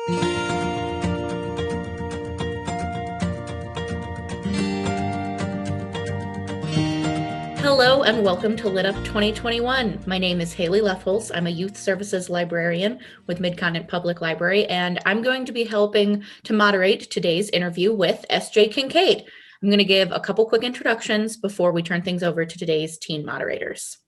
Hello and welcome to LitUp 2021. My name is Haley Lefholz. I'm a youth services librarian with Mid-Continent Public Library, and I'm going to be helping to moderate today's interview with S.J. Kincaid. I'm going to give a couple quick introductions before we turn things over to today's teen moderators.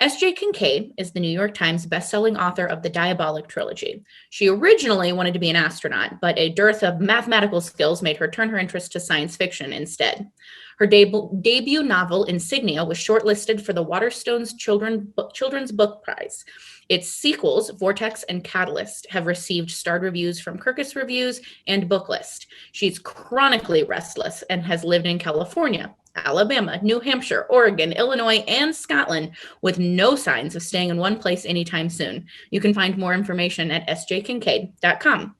S.J. Kincaid is the New York Times bestselling author of the Diabolic trilogy. She originally wanted to be an astronaut, but a dearth of mathematical skills made her turn her interest to science fiction instead. Her debut novel, Insignia, was shortlisted for the Waterstones Children's Book Prize. Its sequels, Vortex and Catalyst, have received starred reviews from Kirkus Reviews and Booklist. She's chronically restless and has lived in California, Alabama, New Hampshire, Oregon, Illinois, and Scotland with no signs of staying in one place anytime soon. You can find more information at sjkincaid.com.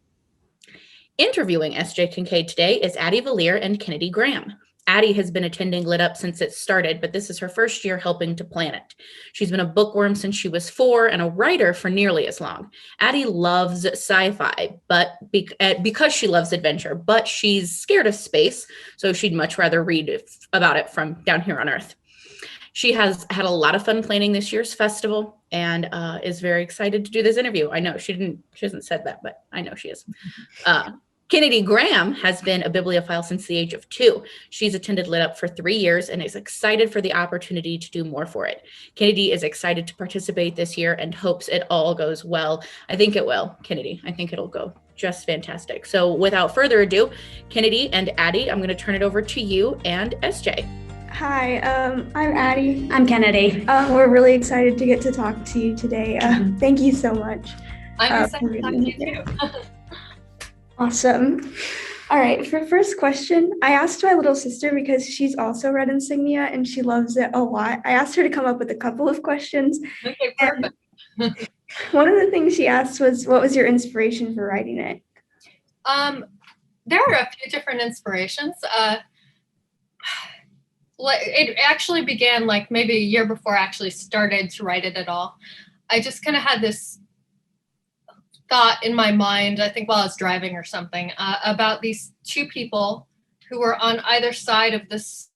Interviewing S.J. Kincaid today is Addie Valier and Kennedy Graham. Addie has been attending LitUp since it started, but this is her first year helping to plan it. She's been a bookworm since she was 4 and a writer for nearly as long. Addie loves sci-fi, but because she loves adventure, but she's scared of space, so she'd much rather read about it from down here on Earth. She has had a lot of fun planning this year's festival and is very excited to do this interview. I know she hasn't said that, but I know she is. Kennedy Graham has been a bibliophile since the age of 2. She's attended LitUp for 3 years and is excited for the opportunity to do more for it. Kennedy is excited to participate this year and hopes it all goes well. I think it will, Kennedy. I think it'll go just fantastic. So without further ado, Kennedy and Addie, I'm going to turn it over to you and SJ. Hi, I'm Addie. I'm Kennedy. We're really excited to get to talk to you today. Thank you so much. I'm excited to talk to you too. Awesome. All right, for first question, I asked my little sister because she's also read Insignia and she loves it a lot. I asked her to come up with a couple of questions. Okay, perfect. One of the things she asked was, what was your inspiration for writing it? There are a few different inspirations. It actually began like maybe a year before I actually started to write it at all. I just kind of had this thought in my mind, I think while I was driving or something, about these two people who were on either side of this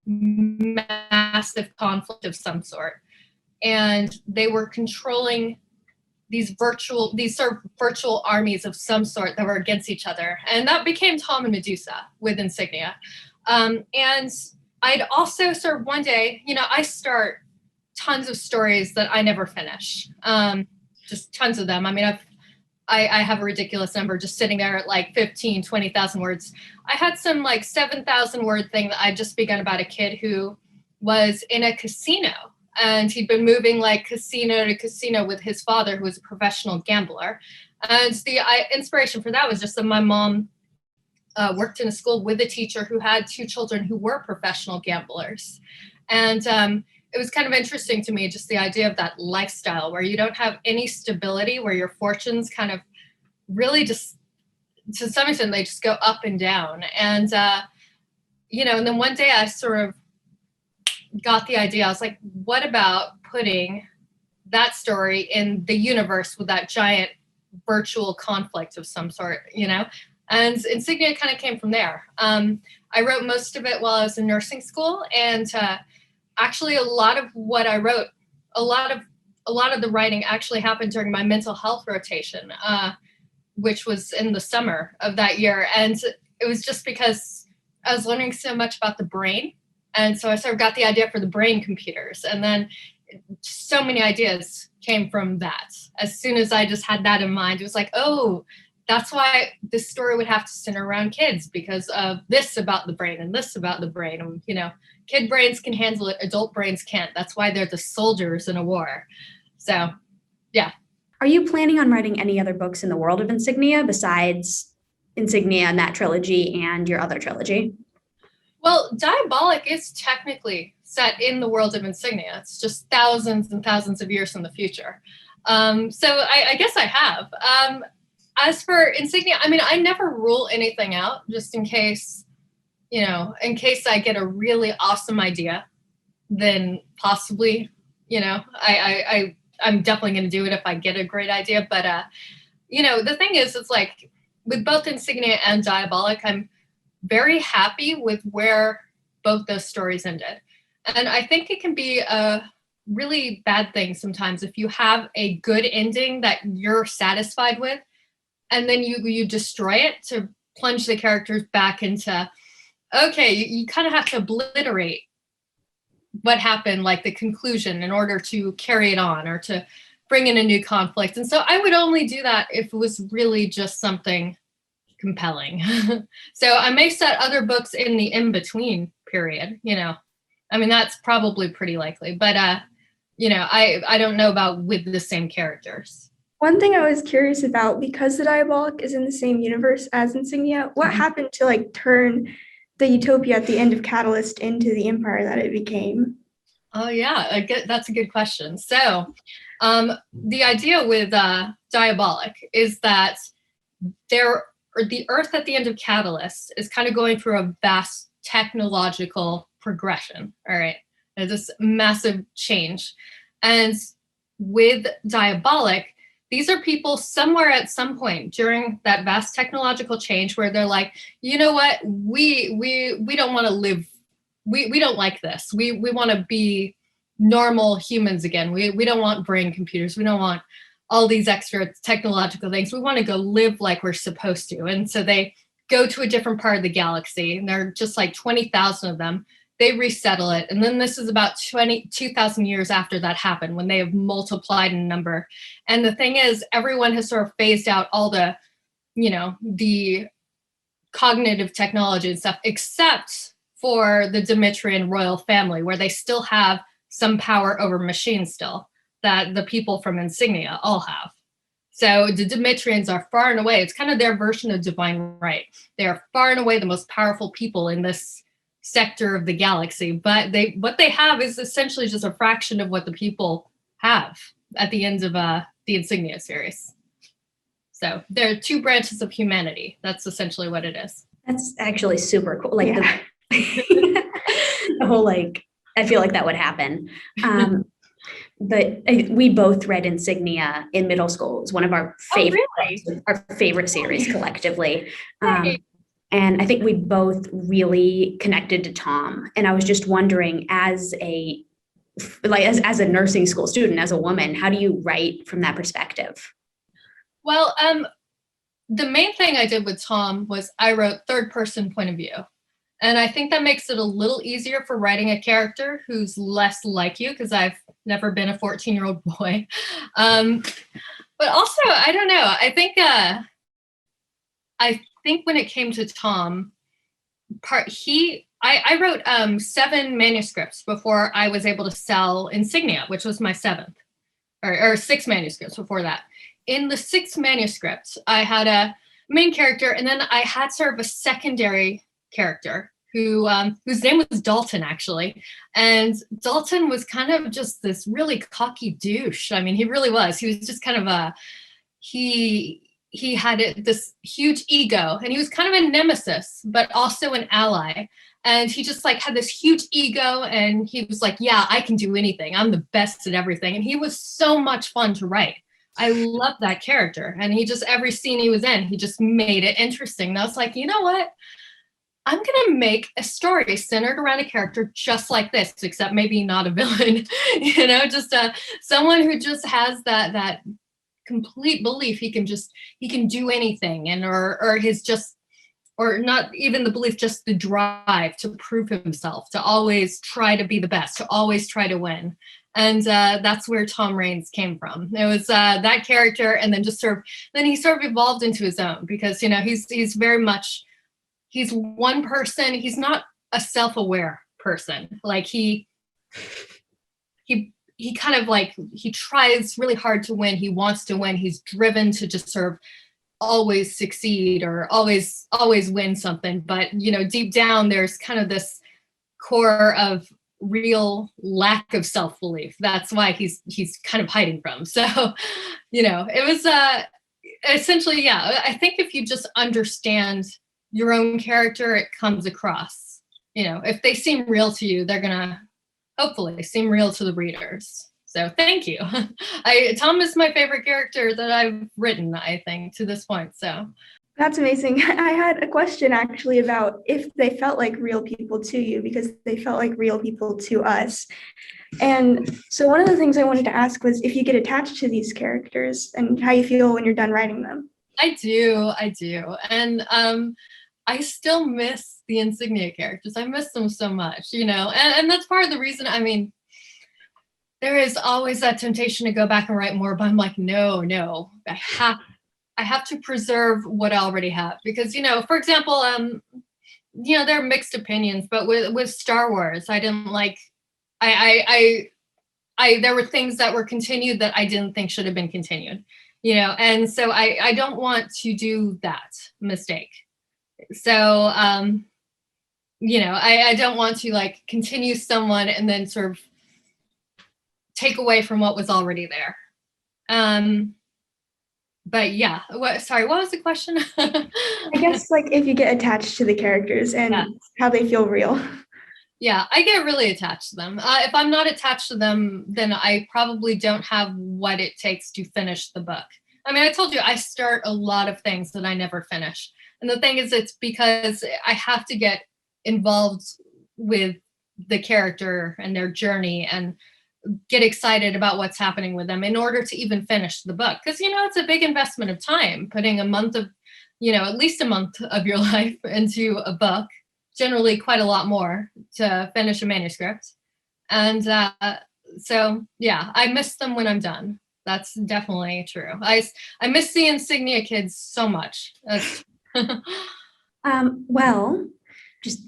massive conflict of some sort. And they were controlling these sort of virtual armies of some sort that were against each other. And that became Tom and Medusa with Insignia. And I'd also sort of one day, I start tons of stories that I never finish. Just tons of them. I mean, I have a ridiculous number just sitting there at like 15, 20,000 words. I had some like 7,000 word thing that I'd just begun about a kid who was in a casino and he'd been moving like casino to casino with his father, who was a professional gambler. And the inspiration for that was just that my mom worked in a school with a teacher who had 2 children who were professional gamblers. And it was kind of interesting to me, just the idea of that lifestyle where you don't have any stability, where your fortunes kind of really just, to some extent, they just go up and down. And, and then one day I sort of got the idea. I was like, what about putting that story in the universe with that giant virtual conflict of some sort, And Insignia kind of came from there. I wrote most of it while I was in nursing school, and actually a lot of what I wrote, a lot of the writing actually happened during my mental health rotation, which was in the summer of that year. And it was just because I was learning so much about the brain. And so I sort of got the idea for the brain computers. And then so many ideas came from that. As soon as I just had that in mind, it was like, oh, that's why this story would have to center around kids, because of this about the brain and this about the brain. And, kid brains can handle it, adult brains can't. That's why they're the soldiers in a war. So, yeah. Are you planning on writing any other books in the world of Insignia besides Insignia and that trilogy and your other trilogy? Well, Diabolic is technically set in the world of Insignia. It's just thousands and thousands of years in the future. So I guess I have. As for Insignia, I mean, I never rule anything out just in case, in case I get a really awesome idea, then possibly, I'm definitely going to do it if I get a great idea. But the thing is, it's like with both Insignia and Diabolic, I'm very happy with where both those stories ended. And I think it can be a really bad thing sometimes if you have a good ending that you're satisfied with, and then you destroy it to plunge the characters back into, okay, you kind of have to obliterate what happened, like the conclusion, in order to carry it on or to bring in a new conflict. And so I would only do that if it was really just something compelling. So I may set other books in the in-between period, I mean, that's probably pretty likely, but I don't know about with the same characters. One thing I was curious about, because the Diabolic is in the same universe as Insignia, what happened to like turn the utopia at the end of Catalyst into the empire that it became? Oh yeah, that's a good question. So the idea with Diabolic is that the Earth at the end of Catalyst is kind of going through a vast technological progression. All right, there's this massive change, and with Diabolic, these are people somewhere at some point during that vast technological change where they're like, you know what, we don't want to live, we don't like this. We want to be normal humans again. We don't want brain computers. We don't want all these extra technological things. We want to go live like we're supposed to. And so they go to a different part of the galaxy, and there are just like 20,000 of them. They resettle it. And then this is about 2,000 years after that happened, when they have multiplied in number. And the thing is, everyone has sort of phased out all the, the cognitive technology and stuff, except for the Demetrian royal family, where they still have some power over machines still, that the people from Insignia all have. So the Demetrians are far and away, it's kind of their version of divine right. They are far and away the most powerful people in this sector of the galaxy, but what they have is essentially just a fraction of what the people have at the end of the Insignia series. So there are two branches of humanity. That's essentially what it is. That's actually super cool. Like Yeah. the whole, like, I feel like that would happen. But we both read Insignia in middle school. It was one of our favorite, our favorite series collectively. And I think we both really connected to Tom. And I was just wondering, as a nursing school student, as a woman, how do you write from that perspective? Well, the main thing I did with Tom was I wrote third person point of view. And I think that makes it a little easier for writing a character who's less like you, because I've never been a 14-year-old boy. But also, I don't know. I think when it came to Tom, I wrote 7 manuscripts before I was able to sell Insignia, which was my 7th, or 6 manuscripts before that. In the 6th manuscript, I had a main character, and then I had sort of a secondary character whose name was Dalton, actually. And Dalton was kind of just this really cocky douche. I mean, he really was. He was just kind of he had this huge ego, and he was kind of a nemesis, but also an ally. And he just like had this huge ego, and he was like, yeah, I can do anything. I'm the best at everything. And he was so much fun to write. I love that character. And he just, every scene he was in, he just made it interesting. And I was like, you know what? I'm going to make a story centered around a character just like this, except maybe not a villain, just someone who just has that complete belief he can do anything, and or not even the belief, just the drive to prove himself, to always try to be the best, to always try to win. And that's where Tom Raines came from. It was that character, and then then he sort of evolved into his own, because he's very much, he's one person. He's not a self-aware person. Like he kind of like, he tries really hard to win. He wants to win. He's driven to just sort of always succeed or always win something. But, deep down, there's kind of this core of real lack of self-belief. That's why he's kind of hiding from. So, it was essentially, yeah, I think if you just understand your own character, it comes across. If they seem real to you, they're going to hopefully seem real to the readers. So thank you. Tom is my favorite character that I've written, I think, to this point. So That's amazing. I had a question actually about if they felt like real people to you, because they felt like real people to us. And so one of the things I wanted to ask was if you get attached to these characters and how you feel when you're done writing them. I do. And I still miss the Insignia characters. I miss them so much, and that's part of the reason. I mean, there is always that temptation to go back and write more, but I'm like, no, I have to preserve what I already have, because, for example, there are mixed opinions, but with Star Wars, I didn't like, there were things that were continued that I didn't think should have been continued, and so I don't want to do that mistake. So, I don't want to like continue someone and then sort of take away from what was already there. But yeah, what was the question? I guess like if you get attached to the characters and how they feel real. Yeah, I get really attached to them. If I'm not attached to them, then I probably don't have what it takes to finish the book. I mean, I told you I start a lot of things that I never finish. And the thing is, it's because I have to get involved with the character and their journey and get excited about what's happening with them in order to even finish the book. Because, it's a big investment of time, putting a month of, at least a month of your life into a book, generally quite a lot more to finish a manuscript. And so, yeah, I miss them when I'm done. That's definitely true. I miss the Insignia kids so much. Well, just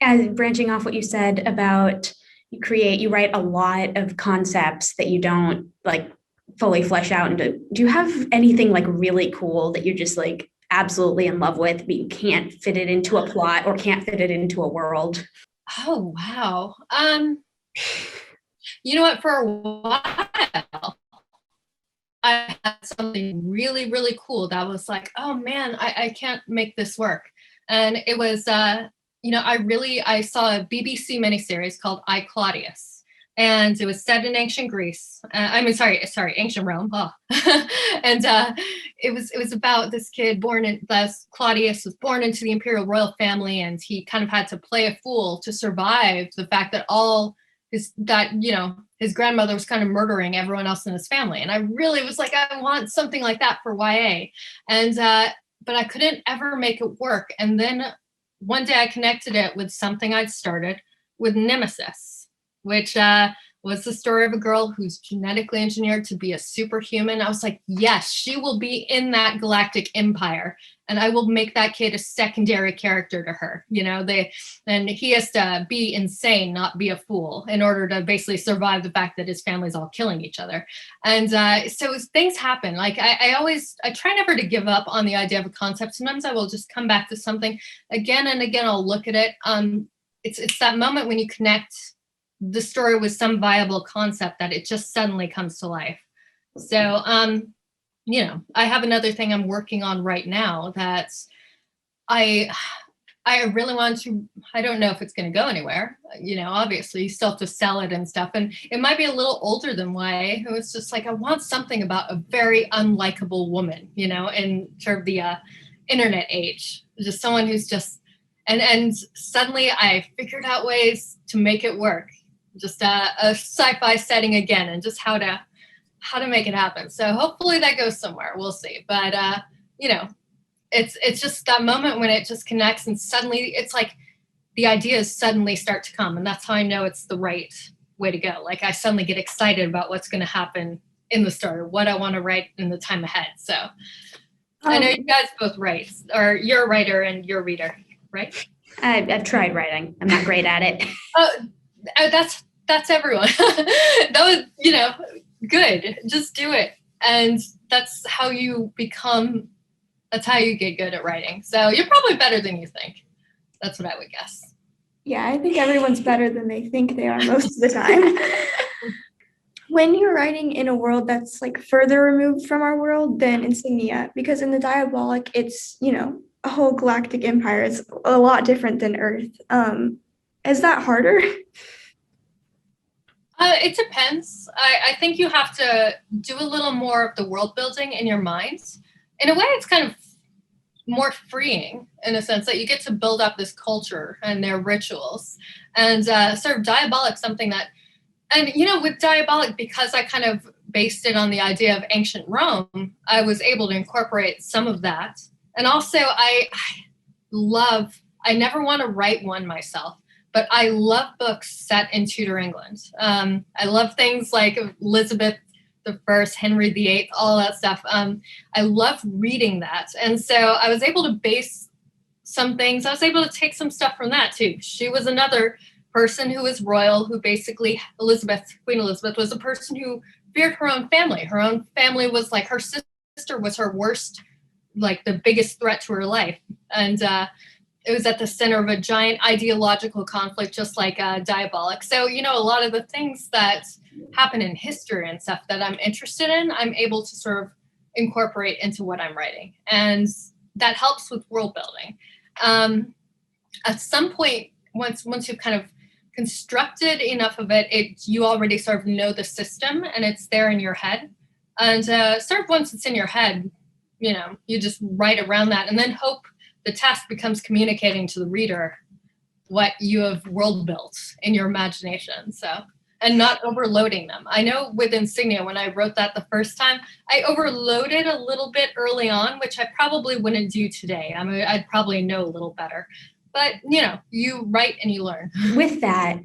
as branching off what you said about you write a lot of concepts that you don't like fully flesh out into. Do you have anything like really cool that you're just like absolutely in love with, but you can't fit it into a plot or can't fit it into a world? Oh, wow. You know what? For a while, I had something really, really cool that was like, oh man, I can't make this work. And it was, I saw a BBC miniseries called I, Claudius, and it was set in ancient Greece. Ancient Rome. Oh. And it was about this kid Claudius was born into the imperial royal family, and he kind of had to play a fool to survive the fact that his grandmother was kind of murdering everyone else in his family. And I really was like, I want something like that for YA. And, but I couldn't ever make it work. And then one day I connected it with something I'd started with Nemesis, which was the story of a girl who's genetically engineered to be a superhuman. I was like, yes, she will be in that galactic empire, and I will make that kid a secondary character to her. And he has to be insane, not be a fool, in order to basically survive the fact that his family's all killing each other. And so things happen. Like I try never to give up on the idea of a concept. Sometimes I will just come back to something again and again. I'll look at it. It's that moment when you connect the story with some viable concept that it just suddenly comes to life. So, I have another thing I'm working on right now that I really want to. I don't know if it's going to go anywhere. Obviously you still have to sell it and stuff, and it might be a little older than YA. It was just like, I want something about a very unlikable woman, in sort of the internet age, just someone who's just, and suddenly I figured out ways to make it work. Just a sci-fi setting again, and just how to make it happen. So hopefully that goes somewhere. We'll see. But it's just that moment when it just connects, and suddenly it's like the ideas suddenly start to come, and that's how I know it's the right way to go. Like I suddenly get excited about what's going to happen in the story, what I want to write in the time ahead. So I know you guys both write, or you're a writer and you're a reader, right? I've tried writing. I'm not great at it. That's everyone. That was, good. Just do it. And that's how you get good at writing. So you're probably better than you think. That's what I would guess. Yeah, I think everyone's better than they think they are most of the time. When you're writing in a world that's like further removed from our world than Insignia, because in the Diabolic, it's, a whole galactic empire. It's a lot different than Earth. Is that harder? It depends. I think you have to do a little more of the world building in your mind. In a way, it's kind of more freeing in a sense that you get to build up this culture and their rituals and sort of Diabolic, something that, and with Diabolic, because I kind of based it on the idea of ancient Rome, I was able to incorporate some of that. And also I never want to write one myself, but I love books set in Tudor England. I love things like Elizabeth I, Henry VIII, all that stuff. I love reading that. And so I was able to base some things. I was able to take some stuff from that too. She was another person who was royal, who basically, Queen Elizabeth was a person who feared her own family. Her own family was like, her sister was her worst, like the biggest threat to her life. And it was at the center of a giant ideological conflict, just like Diabolic. So, a lot of the things that happen in history and stuff that I'm interested in, I'm able to sort of incorporate into what I'm writing. And that helps with world building. At some point, once you've kind of constructed enough of it, you already sort of know the system and it's there in your head. And sort of once it's in your head, you just write around that and then hope the task becomes communicating to the reader what you have world built in your imagination. So, and not overloading them. I know with Insignia, when I wrote that the first time, I overloaded a little bit early on, which I probably wouldn't do today. I mean, I'd probably know a little better. But, you write and you learn. With that,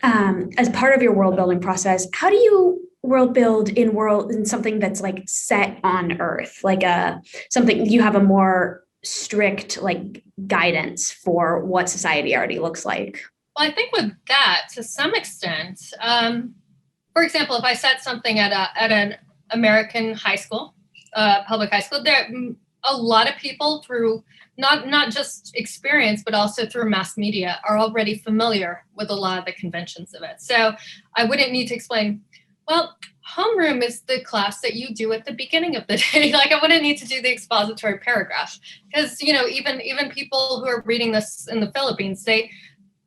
as part of your world building process, how do you world build in something that's like set on Earth, like something you have a more strict like guidance for what society already looks like? Well, I think with that, to some extent, for example, if I said something at an American high school, public high school, there a lot of people through not just experience, but also through mass media are already familiar with a lot of the conventions of it. So I wouldn't need to explain, well, homeroom is the class that you do at the beginning of the day. Like I wouldn't need to do the expository paragraph because, even people who are reading this in the Philippines,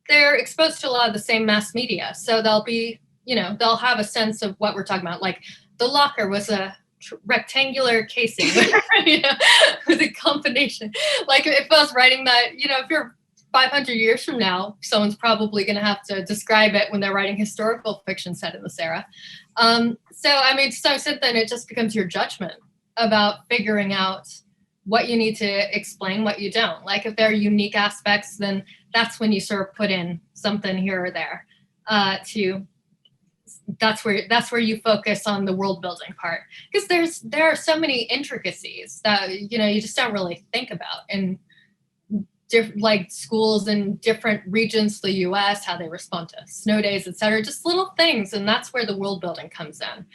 they're exposed to a lot of the same mass media. So they'll have a sense of what we're talking about. Like the locker was a rectangular casing with a combination. Like if I was writing that, if you're 500 years from now, someone's probably going to have to describe it when they're writing historical fiction set in this era. So, I mean, to some extent, then it just becomes your judgment about figuring out what you need to explain, what you don't. Like if there are unique aspects, then that's when you sort of put in something here or there. That's where you focus on the world building part, because there are so many intricacies that you just don't really think about in like schools in different regions of the U.S., how they respond to snow days, etc. Just little things, and that's where the world building comes in.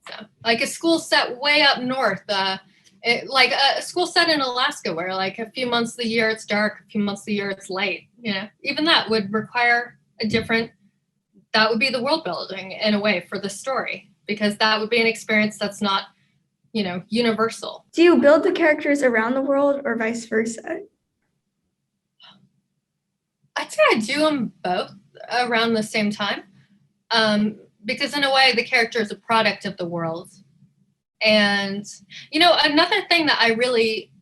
So like a school set way up north, like a school set in Alaska, where like a few months of the year it's dark, a few months of the year it's light. Even that would require that would be the world building in a way for the story, because that would be an experience that's not, universal. Do you build the characters around the world or vice versa? I'd say I do them both around the same time, because in a way the character is a product of the world. And, another thing that I really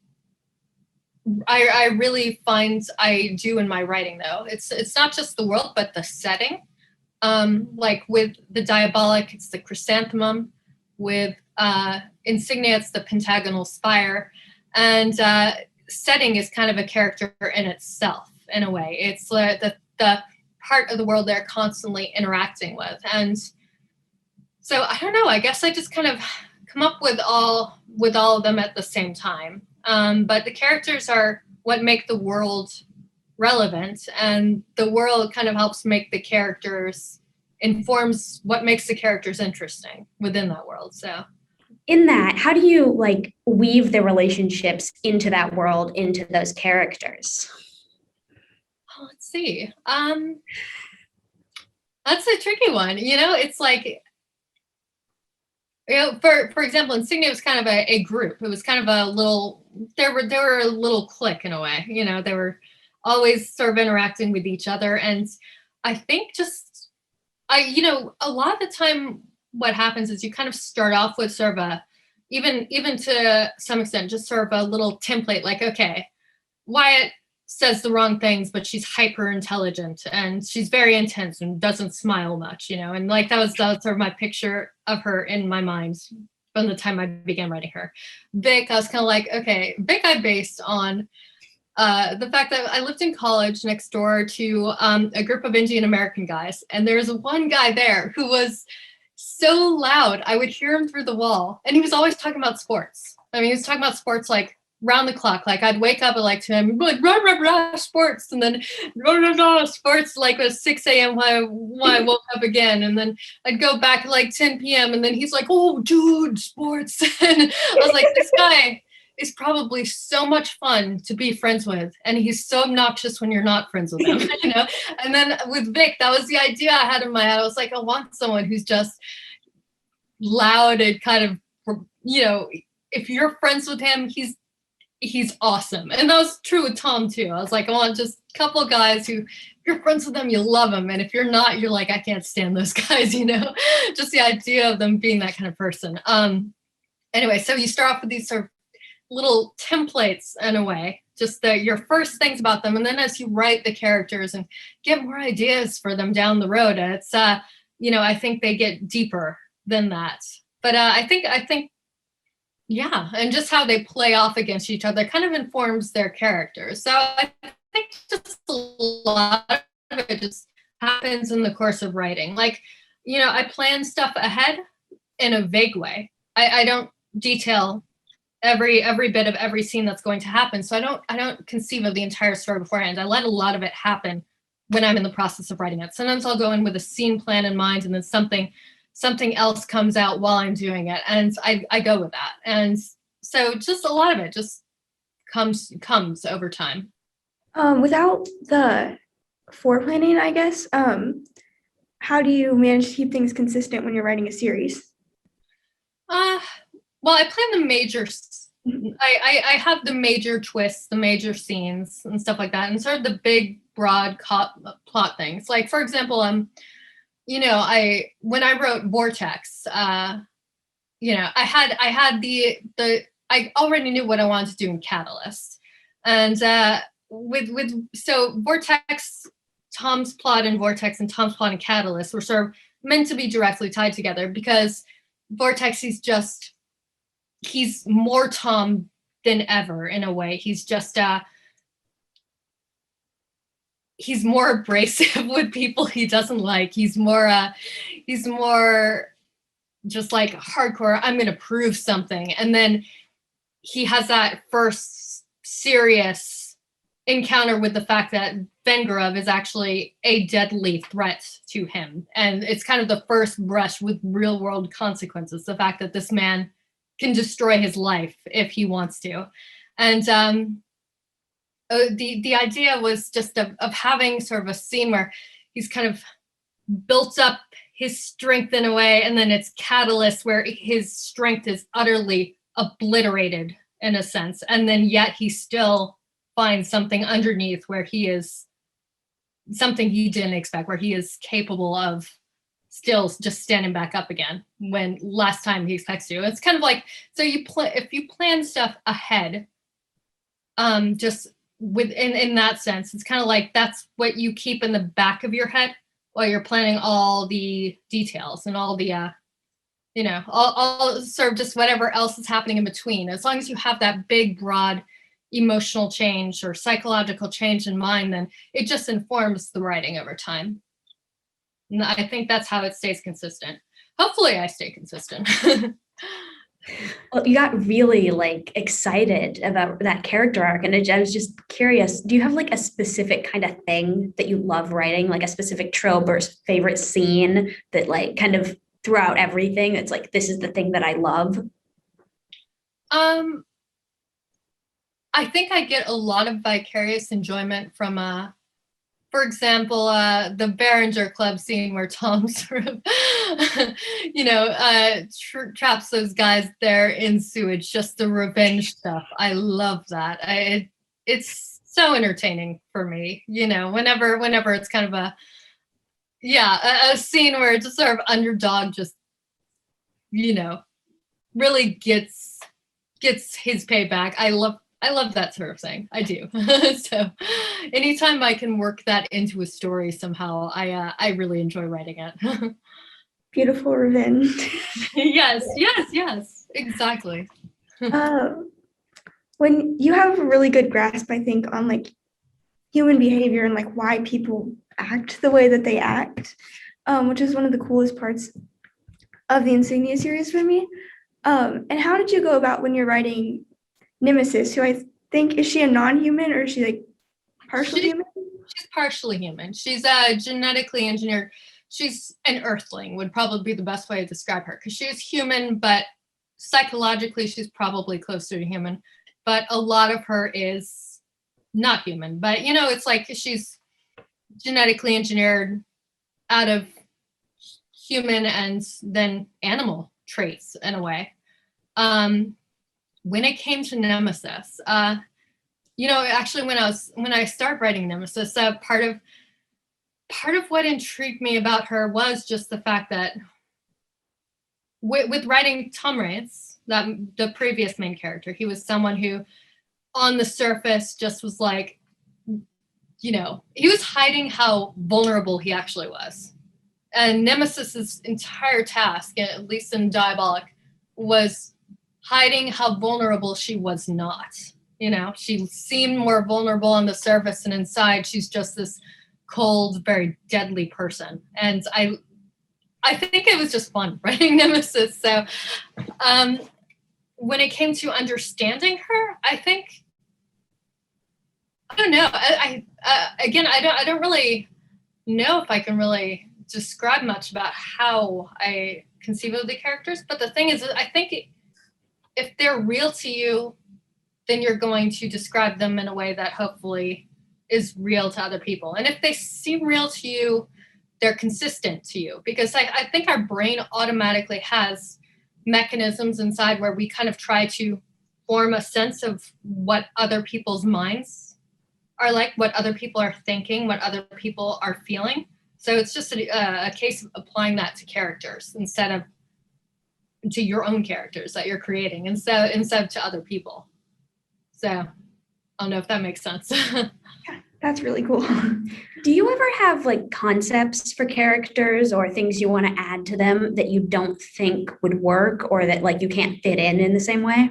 find I do in my writing, though, it's not just the world, but the setting. Like with the Diabolic, it's the chrysanthemum. With Insignia, it's the pentagonal spire. And setting is kind of a character in itself, in a way. It's the part of the world they're constantly interacting with. And so I don't know, I guess I just kind of come up with all of them at the same time. But the characters are what make the world relevant, and the world kind of helps make the characters, informs what makes the characters interesting within that world. So in that, how do you like weave the relationships into that world, into those characters? Let's see. That's a tricky one. It's like, for example, Insignia was kind of a group. It was kind of a little, they were a little clique in a way. They were always sort of interacting with each other. And I think just a lot of the time what happens is you kind of start off with sort of a, even to some extent, just sort of a little template, like, okay, Wyatt says the wrong things, but she's hyper intelligent and she's very intense and doesn't smile much, and like that was sort of my picture of her in my mind from the time I began writing her. Vic, I was kind of like, okay, Vic I based on the fact that I lived in college next door to a group of Indian American guys, and there's one guy there who was so loud I would hear him through the wall, and he was always talking about sports. I mean, he was talking about sports like round the clock. Like I'd wake up at like 2 a.m. like rah, rah, rah, sports, and then rah, rah, rah, sports like at 6 a.m. when I woke up again, and then I'd go back at like 10 p.m. and then he's like, oh dude, sports. And I was like, this guy is probably so much fun to be friends with, and he's so obnoxious when you're not friends with him. And then with Vic, that was the idea I had in my head. I was like, I want someone who's just loud and kind of, if you're friends with him, he's awesome. And that was true with Tom too. I was like, I want just a couple of guys who, if you're friends with them, you love them, and if you're not, you're like, I can't stand those guys. Just the idea of them being that kind of person. Anyway, so you start off with these sort of little templates in a way, just your first things about them, and then as you write the characters and get more ideas for them down the road, it's I think they get deeper than that. But I think yeah, and just how they play off against each other kind of informs their characters. So I think just a lot of it just happens in the course of writing. Like, I plan stuff ahead in a vague way. I don't detail every bit of every scene that's going to happen. So I don't conceive of the entire story beforehand. I let a lot of it happen when I'm in the process of writing it. Sometimes I'll go in with a scene plan in mind, and then something else comes out while I'm doing it, and I go with that. And so just a lot of it just comes over time. Without the foreplanning, I guess, how do you manage to keep things consistent when you're writing a series? Well, I plan the major. I have the major twists, the major scenes, and stuff like that, and sort of the big, broad plot things. Like, for example, when I wrote Vortex, I already knew what I wanted to do in Catalyst, and so Vortex, Tom's plot in Vortex and Tom's plot in Catalyst were sort of meant to be directly tied together, because Vortex, he's more Tom than ever in a way. He's just he's more abrasive with people he doesn't like. He's more just like hardcore, I'm gonna prove something. And then he has that first serious encounter with the fact that Vengerov is actually a deadly threat to him. And it's kind of the first brush with real world consequences, the fact that this man can destroy his life if he wants to. And the idea was just of having sort of a scene where he's kind of built up his strength in a way, and then it's Catalyst where his strength is utterly obliterated in a sense, and then yet he still finds something underneath where he is something he didn't expect, where he is capable of still just standing back up again when last time he expects to. It's kind of like, so if you plan stuff ahead, just in that sense, it's kind of like that's what you keep in the back of your head while you're planning all the details and all the all sort of just whatever else is happening in between. As long as you have that big, broad emotional change or psychological change in mind, then it just informs the writing over time. And I think that's how it stays consistent. Hopefully I stay consistent. Well, you got really excited about that character arc, and I was just curious, do you have a specific kind of thing that you love writing, like a specific trope or favorite scene that kind of throughout everything, it's this is the thing that I love? I think I get a lot of vicarious enjoyment from for example, the Behringer Club scene where Tom sort of, traps those guys there in sewage, just the revenge stuff. I love that. It's so entertaining for me, whenever it's kind of a scene where it's a sort of underdog just, really gets his payback. I love that sort of thing. I do. So anytime I can work that into a story somehow, I really enjoy writing it. Beautiful revenge. Yes, exactly. When you have a really good grasp, I think, on like human behavior and like why people act the way that they act, which is one of the coolest parts of the Insignia series for me. And how did you go about when you're writing Nemesis, who I think, is she a non-human or is she like partially human? She's partially human. She's genetically engineered. She's an earthling would probably be the best way to describe her, because she's human, but psychologically she's probably closer to human. But a lot of her is not human. But, it's like she's genetically engineered out of human and then animal traits in a way. When it came to Nemesis, actually when I started writing Nemesis, part of what intrigued me about her was just the fact that with writing Tom Raids, the previous main character, he was someone who on the surface just was like, he was hiding how vulnerable he actually was. And Nemesis's entire task, at least in Diabolic, was hiding how vulnerable she was not. She seemed more vulnerable on the surface, and inside she's just this cold, very deadly person. And I think it was just fun writing Nemesis. So when it came to understanding her, I think, I don't know. I don't really know if I can really describe much about how I conceive of the characters. But the thing is, I think if they're real to you, then you're going to describe them in a way that hopefully is real to other people. And if they seem real to you, they're consistent to you. Because I think our brain automatically has mechanisms inside where we kind of try to form a sense of what other people's minds are like, what other people are thinking, what other people are feeling. So it's just a case of applying that to characters instead of to your own characters that you're creating instead of to other people. So I don't know if that makes sense. That's really cool. Do you ever have like concepts for characters or things you want to add to them that you don't think would work or that like you can't fit in the same way?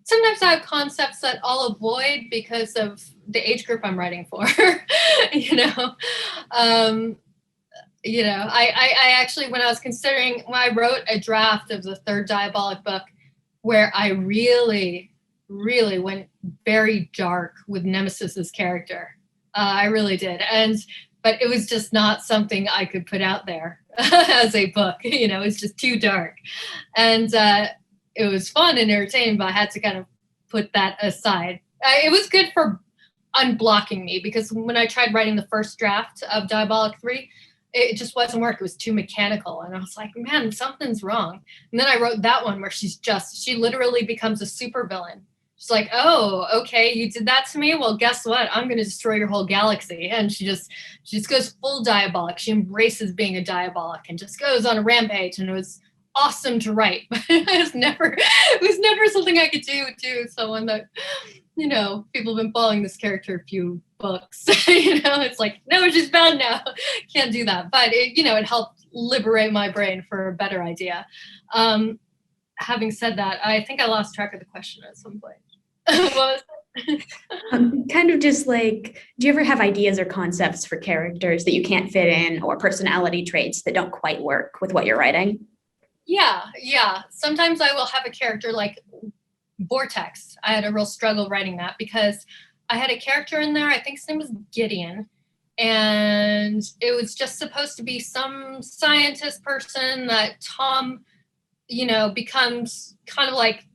Sometimes I have concepts that I'll avoid because of the age group I'm writing for. I actually, when I wrote a draft of the third Diabolic book where I really, really went very dark with Nemesis's character. I really did. But it was just not something I could put out there as a book. It was just too dark. And it was fun and entertaining, but I had to kind of put that aside. It was good for unblocking me, because when I tried writing the first draft of Diabolic 3, it just wasn't work. It was too mechanical. And I was like, man, something's wrong. And then I wrote that one where she literally becomes a supervillain. She's like, oh, okay, you did that to me? Well, guess what? I'm going to destroy your whole galaxy. And she just goes full Diabolic. She embraces being a Diabolic and just goes on a rampage. And it was awesome to write, but it was never something I could do to someone that, people have been following this character a few books. It's like, no, she's bad now. Can't do that. But it helped liberate my brain for a better idea. Having said that, I think I lost track of the question at some point. What was it? Kind of just like, do you ever have ideas or concepts for characters that you can't fit in, or personality traits that don't quite work with what you're writing? Yeah. Sometimes I will have a character like Vortex. I had a real struggle writing that because I had a character in there, I think his name was Gideon, and it was just supposed to be some scientist person that Tom, becomes kind of like,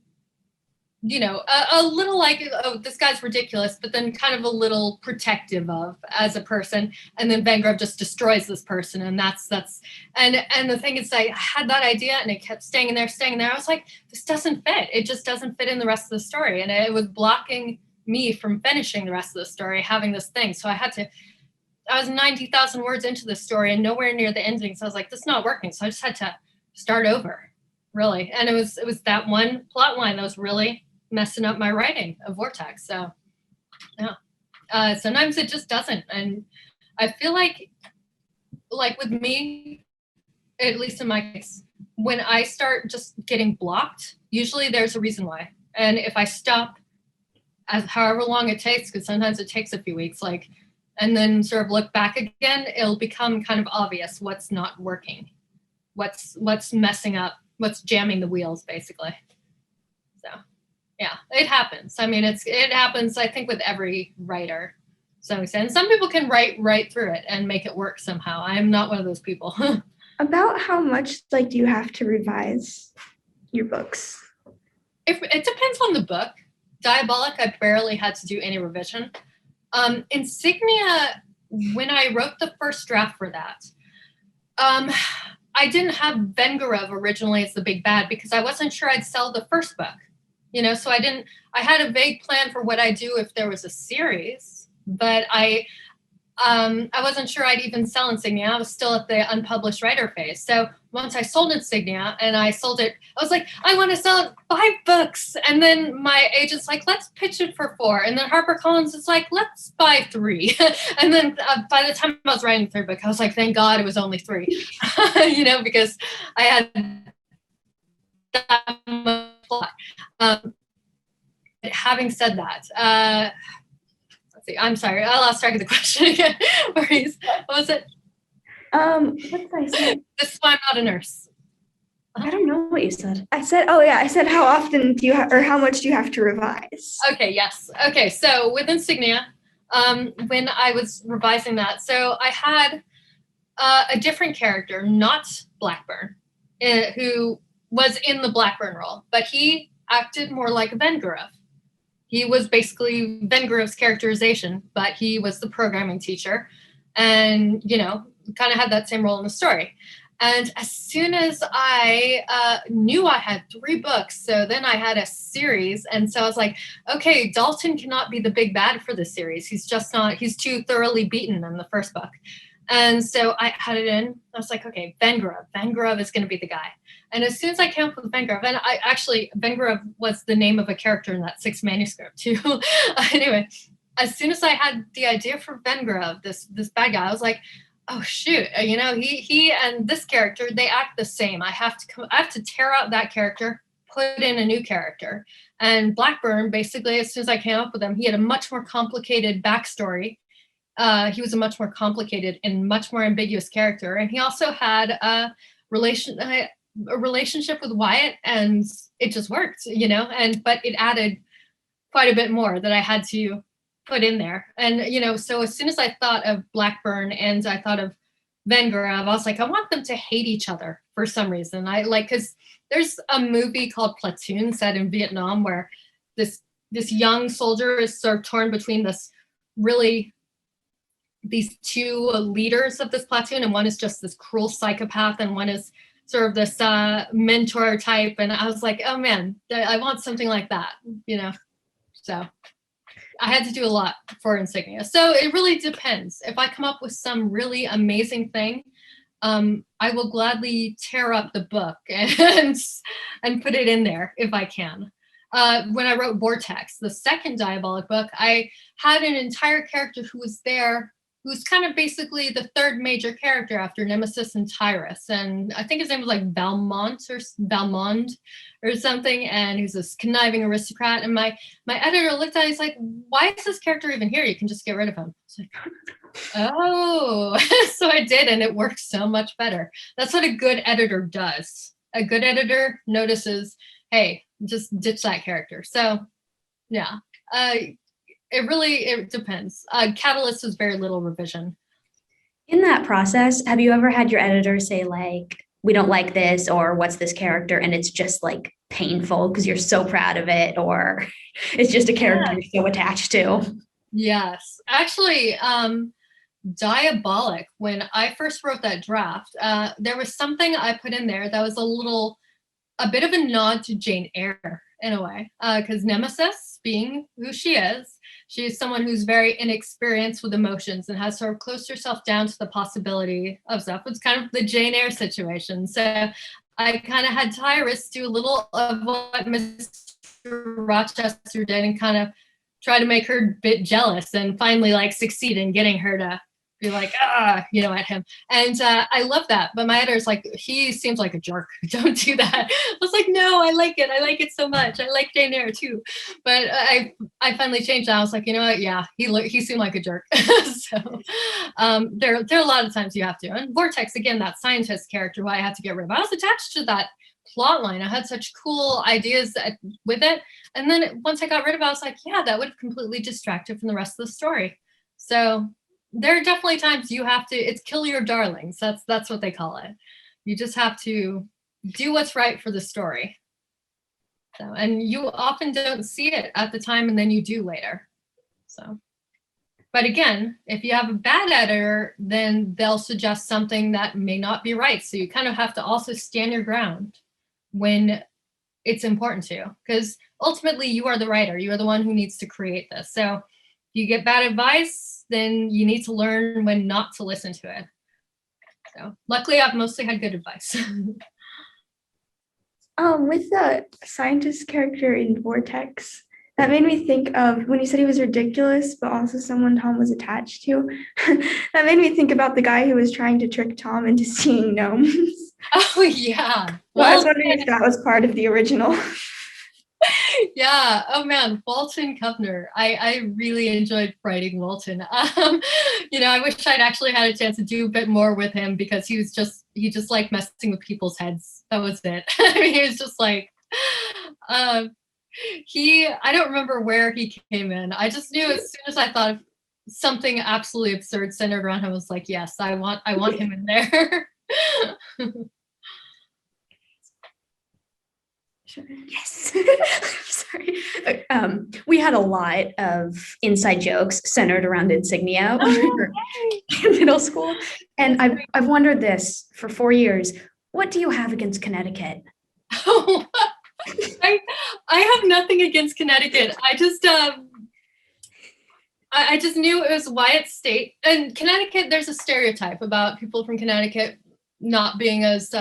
a little like, oh, this guy's ridiculous, but then kind of a little protective of as a person. And then Van Grove just destroys this person. And and the thing is, I had that idea and it kept staying in there. I was like, this doesn't fit. It just doesn't fit in the rest of the story. And it was blocking me from finishing the rest of the story, having this thing. So I was 90,000 words into the story and nowhere near the ending. So I was like, this is not working. So I just had to start over, really. And it was that one plot line that was really messing up my writing of Vortex. So yeah, sometimes it just doesn't. And I feel like with me, at least in my case, when I start just getting blocked, usually there's a reason why. And if I stop, as however long it takes, because sometimes it takes a few weeks, and then sort of look back again, it'll become kind of obvious what's not working, what's messing up, what's jamming the wheels, basically. So yeah, it happens. I mean, it happens, I think, with every writer. So some people can write right through it and make it work somehow. I'm not one of those people. About how much do you have to revise your books? It depends on the book. Diabolic, I barely had to do any revision. Insignia, when I wrote the first draft for that, I didn't have Vengerov originally as the big bad because I wasn't sure I'd sell the first book. So I had a vague plan for what I'd do if there was a series, but I wasn't sure I'd even sell Insignia. I was still at the unpublished writer phase. So once I sold Insignia and I sold it, I was like, I want to sell 5 books. And then my agent's like, let's pitch it for 4. And then HarperCollins is like, let's buy 3. And then by the time I was writing the third book, I was like, thank God it was only 3, because I had that much plot. Having said that, I'm sorry, I lost track of the question again. What was it? What did I say? This is why I'm not a nurse. I don't know what you said. I said how often do you or how much do you have to revise? Okay, yes. Okay, so with Insignia, when I was revising that, so I had a different character, not Blackburn, who was in the Blackburn role, but he acted more like Vengerov. He was basically Vengerov's characterization, but he was the programming teacher and, kind of had that same role in the story. And as soon as I knew I had 3 books, so then I had a series. And so I was like, okay, Dalton cannot be the big bad for this series. He's just not, he's too thoroughly beaten in the first book. And so I had it in. I was like, okay, Vengerov is going to be the guy. And as soon as I came up with Vengerov, and Vengerov was the name of a character in that 6th manuscript too. Anyway, as soon as I had the idea for Vengerov, this bad guy, I was like, oh shoot, he and this character, they act the same. I have to tear out that character, put in a new character. And Blackburn, basically, as soon as I came up with him, he had a much more complicated backstory. He was a much more complicated and much more ambiguous character. And he also had a relationship with Wyatt, and it just worked, but it added quite a bit more that I had to put in there. And, so as soon as I thought of Blackburn and I thought of Vengerov, I was like, I want them to hate each other for some reason. Because there's a movie called Platoon set in Vietnam where this young soldier is sort of torn between these 2 leaders of this platoon, and one is just this cruel psychopath and one is sort of this mentor type. And I was like, oh man, I want something like that, so I had to do a lot for Insignia. So it really depends. If I come up with some really amazing thing, I will gladly tear up the book and put it in there if I can. When I wrote Vortex, the second Diabolic book, I had an entire character who was there, who's kind of basically the 3rd major character after Nemesis and Tyrus. And I think his name was Valmont or something. And he's this conniving aristocrat. And my editor looked at it, he's like, why is this character even here? You can just get rid of him. I was like, oh, so I did. And it worked so much better. That's what a good editor does. A good editor notices, hey, just ditch that character. So yeah, it depends. Catalyst was very little revision. In that process, have you ever had your editor say we don't like this, or what's this character? And it's just painful because you're so proud of it, or it's just a character you're so attached to? Yes, actually, Diabolic, when I first wrote that draft, there was something I put in there that was a bit of a nod to Jane Eyre in a way, because Nemesis, being who she is, She's someone who's very inexperienced with emotions and has sort of closed herself down to the possibility of stuff. It's kind of the Jane Eyre situation. So I kind of had Tyrus do a little of what Mr. Rochester did and kind of try to make her a bit jealous and finally like succeed in getting her to be like, at him. And I love that. But my editor's like, he seems like a jerk. Don't do that. I was like, no, I like it. I like it so much. I like Jane Eyre too. But I finally changed that. I was like, you know what? Yeah, he seemed like a jerk. So there are a lot of times you have to. And Vortex, again, that scientist character who I had to get rid of. I was attached to that plot line. I had such cool ideas with it. And then once I got rid of it, I was like, yeah, that would have completely distracted from the rest of the story. So there are definitely times you have to, it's kill your darlings. That's what they call it. You just have to do what's right for the story. So, and you often don't see it at the time and then you do later. So, but again, if you have a bad editor, then they'll suggest something that may not be right. So you kind of have to also stand your ground when it's important to, because ultimately you are the writer. You are the one who needs to create this. So if you get bad advice, then you need to learn when not to listen to it. So luckily I've mostly had good advice. With the scientist character in Vortex, that made me think of when you said he was ridiculous, but also someone Tom was attached to. That made me think about the guy who was trying to trick Tom into seeing gnomes. Oh yeah. Well, I was wondering if that was part of the original. Yeah. Oh man, Walton Kovner. I really enjoyed writing Walton. I wish I'd actually had a chance to do a bit more with him because he just liked messing with people's heads. That was it. I mean, he was just like, I don't remember where he came in. I just knew as soon as I thought of something absolutely absurd centered around him, I was like, yes, I want him in there. Yes. Sorry. We had a lot of inside jokes centered around Insignia when we were in middle school. And I've wondered this for 4 years. What do you have against Connecticut? Oh, I have nothing against Connecticut. I just knew it was Wyatt State. And Connecticut, there's a stereotype about people from Connecticut not being as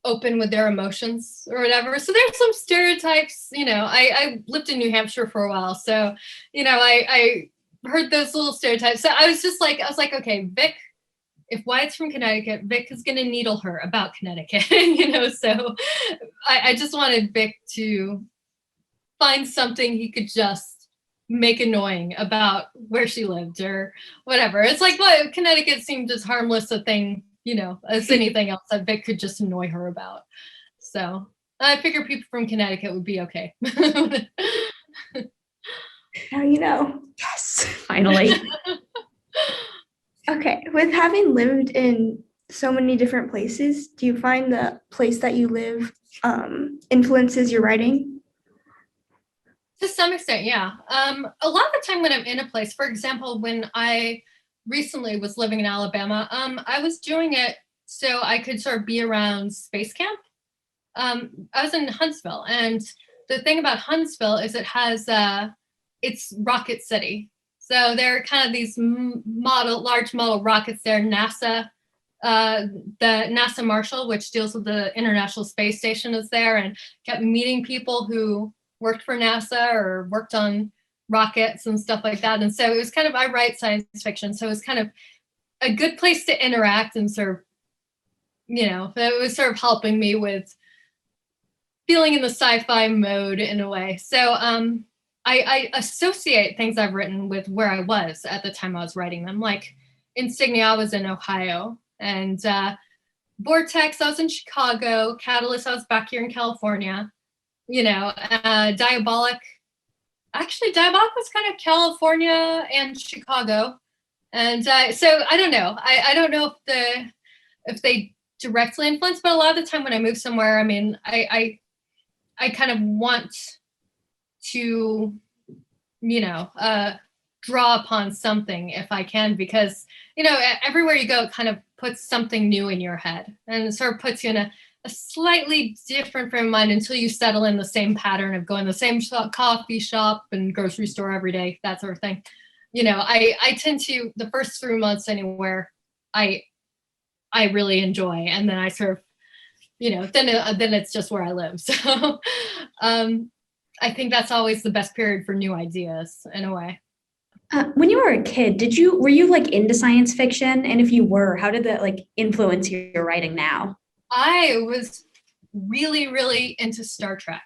open with their emotions or whatever. So there's some stereotypes, I lived in New Hampshire for a while. So, I heard those little stereotypes. So I was like, okay, Vic, if Wyatt's from Connecticut, Vic is going to needle her about Connecticut, so I just wanted Vic to find something he could just make annoying about where she lived or whatever. It's like, well, Connecticut seemed as harmless a thing as anything else that Vic could just annoy her about. So I figure people from Connecticut would be okay. Now you know. Yes, finally. Okay, with having lived in so many different places, do you find the place that you live influences your writing? To some extent, yeah. A lot of the time when I'm in a place, for example, when I recently was living in Alabama, I was doing it so I could sort of be around space camp. I was in Huntsville, and the thing about Huntsville is it has it's Rocket City. So there are kind of these large model rockets there. NASA, the NASA Marshall, which deals with the International Space Station, is there, and kept meeting people who worked for NASA or worked on rockets and stuff like that. And so it was kind of, I write science fiction, so it was kind of a good place to interact and sort of, it was sort of helping me with feeling in the sci-fi mode in a way. So I associate things I've written with where I was at the time I was writing them. Like Insignia, I was in Ohio, and Vortex, I was in Chicago. Catalyst, I was back here in California. Diabolic was kind of California and Chicago. And so I don't know. I don't know if they directly influence, but a lot of the time when I move somewhere, I mean, I kind of want to, draw upon something if I can, because, everywhere you go, it kind of puts something new in your head and it sort of puts you in a slightly different frame of mind until you settle in the same pattern of going to the same coffee shop and grocery store every day, that sort of thing. I tend to, the first 3 months anywhere, I really enjoy, and then I sort of, then it's just where I live. So I think that's always the best period for new ideas in a way. When you were a kid, were you like into science fiction? And if you were, how did that like influence your writing now? I was really, really into Star Trek.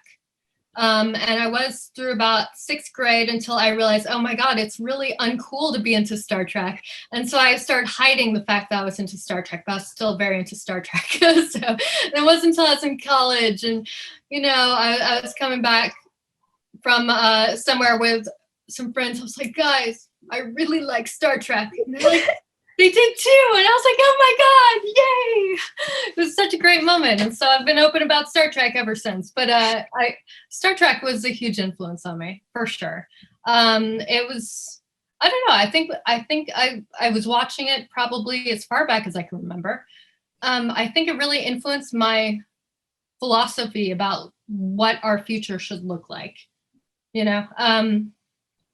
And I was through about 6th grade until I realized, oh my God, it's really uncool to be into Star Trek. And so I started hiding the fact that I was into Star Trek, but I was still very into Star Trek. So it wasn't until I was in college and, I was coming back from somewhere with some friends. I was like, guys, I really like Star Trek. And they're like, they did too. And I was like, oh my God, yay. It was such a great moment. And so I've been open about Star Trek ever since. But Star Trek was a huge influence on me, for sure. It was, I don't know, I think I was watching it probably as far back as I can remember. I think it really influenced my philosophy about what our future should look like.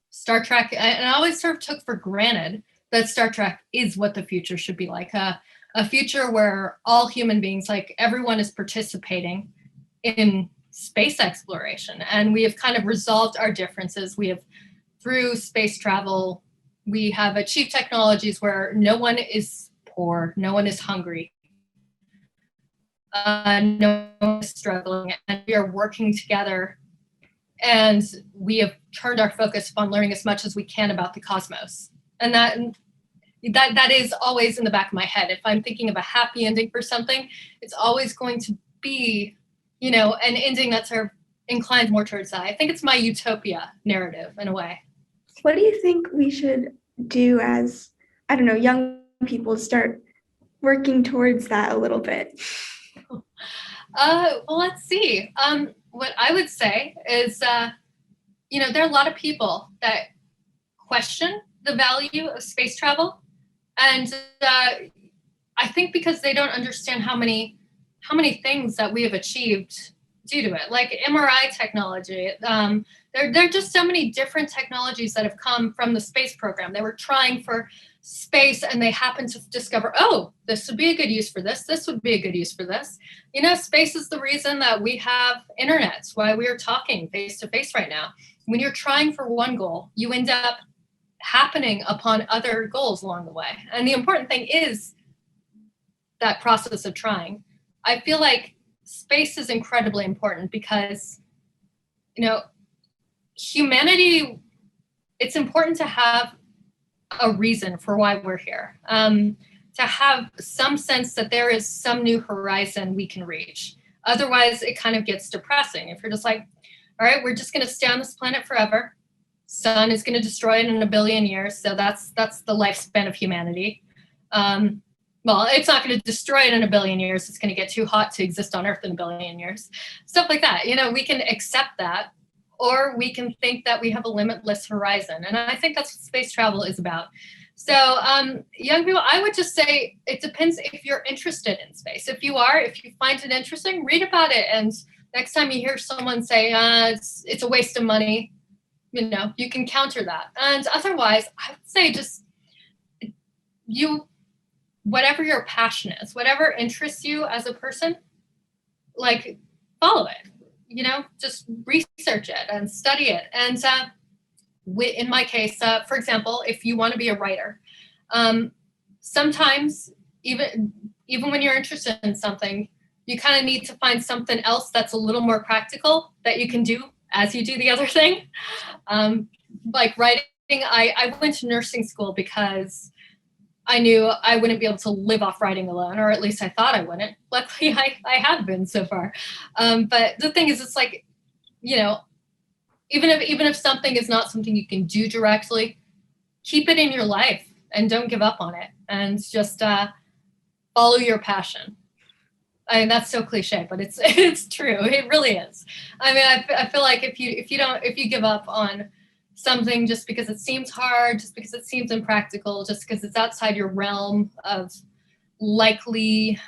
Star Trek, and I always sort of took for granted that Star Trek is what the future should be like, a future where all human beings, like everyone is participating in space exploration. And we have kind of resolved our differences. We have, through space travel, we have achieved technologies where no one is poor, no one is hungry, no one is struggling, and we are working together. And we have turned our focus upon learning as much as we can about the cosmos. And that is always in the back of my head. If I'm thinking of a happy ending for something, it's always going to be, an ending that sort of inclines more towards that. I think it's my utopia narrative in a way. What do you think we should do as, I don't know, young people start working towards that a little bit? Well, let's see. What I would say is, there are a lot of people that question the value of space travel. And I think because they don't understand how many things that we have achieved due to it, like MRI technology. There are just so many different technologies that have come from the space program. They were trying for space and they happened to discover, oh, this would be a good use for this. This would be a good use for this. Space is the reason that we have internet, why we are talking face to face right now. When you're trying for one goal, you end up happening upon other goals along the way. And the important thing is that process of trying. I feel like space is incredibly important because, humanity, it's important to have a reason for why we're here, to have some sense that there is some new horizon we can reach. Otherwise, it kind of gets depressing. If you're just like, all right, we're just going to stay on this planet forever. Sun is going to destroy it in 1 billion years. So that's the lifespan of humanity. Well, it's not going to destroy it in 1 billion years. It's going to get too hot to exist on Earth in 1 billion years. Stuff like that. We can accept that, or we can think that we have a limitless horizon. And I think that's what space travel is about. So young people, I would just say it depends if you're interested in space. If you find it interesting, read about it. And next time you hear someone say it's a waste of money, you can counter that. And otherwise, I would say just whatever your passion is, whatever interests you as a person, like follow it, just research it and study it. And in my case, for example, if you want to be a writer, sometimes even when you're interested in something, you kind of need to find something else that's a little more practical that you can do as you do the other thing. Like writing, I went to nursing school because I knew I wouldn't be able to live off writing alone, or at least I thought I wouldn't. Luckily, I have been so far. But the thing is, it's like, even if something is not something you can do directly, keep it in your life and don't give up on it, and just follow your passion. I mean, that's so cliche, but it's true. It really is. I mean, I feel like if you give up on something just because it seems hard, just because it seems impractical, just because it's outside your realm of likely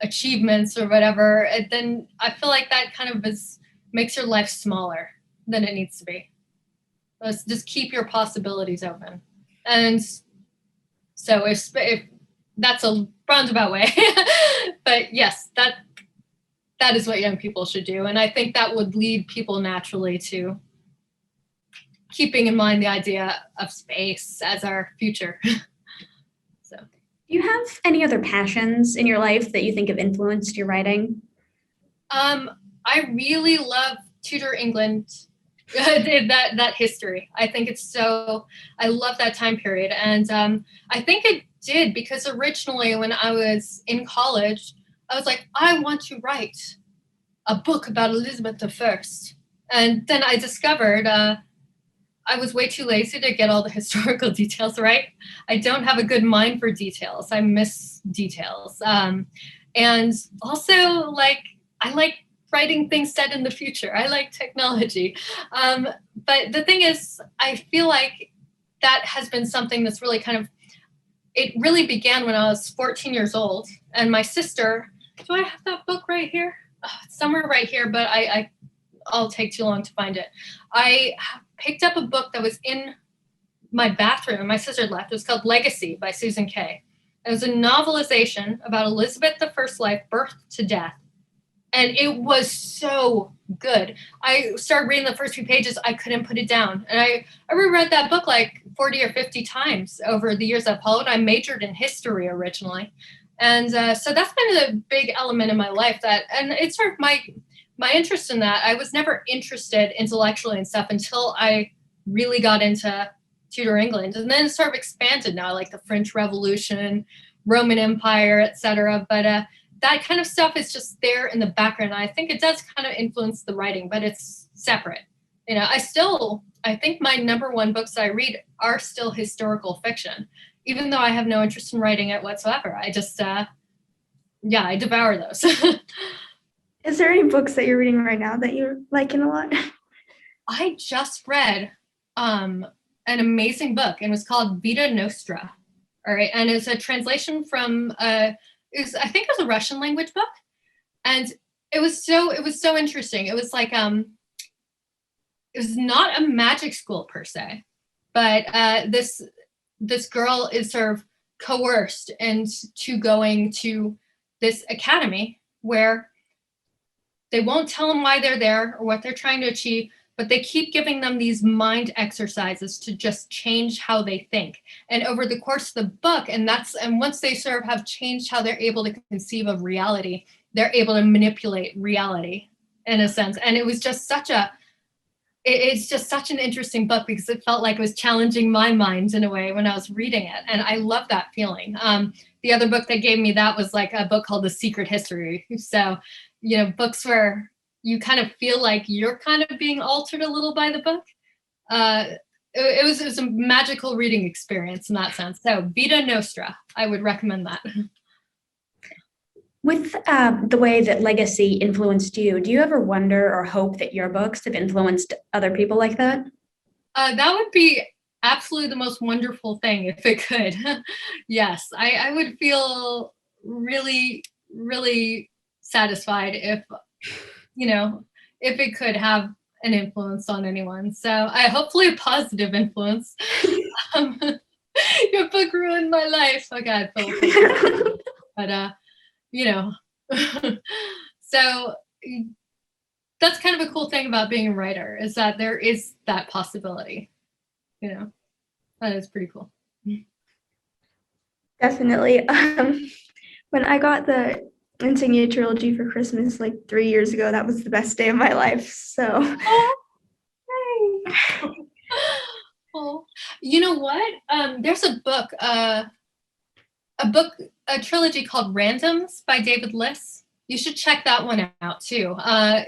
achievements or whatever, then I feel like that kind of makes your life smaller than it needs to be. Let's just keep your possibilities open. And so if that's a roundabout way, but yes, that is what young people should do. And I think that would lead people naturally to keeping in mind the idea of space as our future. So, Do you have any other passions in your life that you think have influenced your writing? I really love Tudor England, that history. I think I love that time period. And I think it did because originally when I was in college, I was like, I want to write a book about Elizabeth I. And then I discovered I was way too lazy to get all the historical details right. I don't have a good mind for details. I miss details. And also, I like writing things set in the future. I like technology. But the thing is, I feel like that has been something that's really it really began when I was 14 years old. And my sister, do I have that book right here? Oh, it's somewhere right here, but I'll take too long to find it. I picked up a book that was in my bathroom and my sister left. It was called Legacy by Susan Kay. It was a novelization about Elizabeth I's life, birth to death. And it was so good. I started reading the first few pages. I couldn't put it down. And I reread that book like 40 or 50 times over the years that followed. I majored in history originally. And so that's been a big element in my life and it's sort of my interest in that. I was never interested intellectually in stuff until I really got into Tudor England. And then it sort of expanded now, like the French Revolution, Roman Empire, etc. But that kind of stuff is just there in the background. I think it does kind of influence the writing, but it's separate. I think my number one books I read are still historical fiction, even though I have no interest in writing it whatsoever. I just, I devour those. Is there any books that you're reading right now that you're liking a lot? I just read an amazing book, and it was called Vita Nostra. All right, and it's a translation from I think it was a Russian language book, and it was so interesting. It was like it was not a magic school per se, but this girl is sort of coerced into going to this academy where they won't tell them why they're there or what they're trying to achieve, but they keep giving them these mind exercises to just change how they think. And over the course of the book, and once they sort of have changed how they're able to conceive of reality, they're able to manipulate reality in a sense. And it was just it's just such an interesting book because it felt like it was challenging my mind in a way when I was reading it. And I love that feeling. The other book that gave me that was like a book called The Secret History. So, books where you kind of feel like you're kind of being altered a little by the book. It was a magical reading experience in that sense. So Vita Nostra, I would recommend that. With the way that legacy influenced you, do you ever wonder or hope that your books have influenced other people like that? That would be absolutely the most wonderful thing if it could. Yes, I would feel really, really satisfied if it could have an influence on anyone. So hopefully a positive influence. Your book ruined my life. Oh God, but so that's kind of a cool thing about being a writer is that there is that possibility. That is pretty cool. Definitely. When I got the Insignia trilogy for Christmas like 3 years ago, that was the best day of my life. So. Oh, you know what? There's a book, a trilogy called Randoms by David Liss. You should check that one out too. I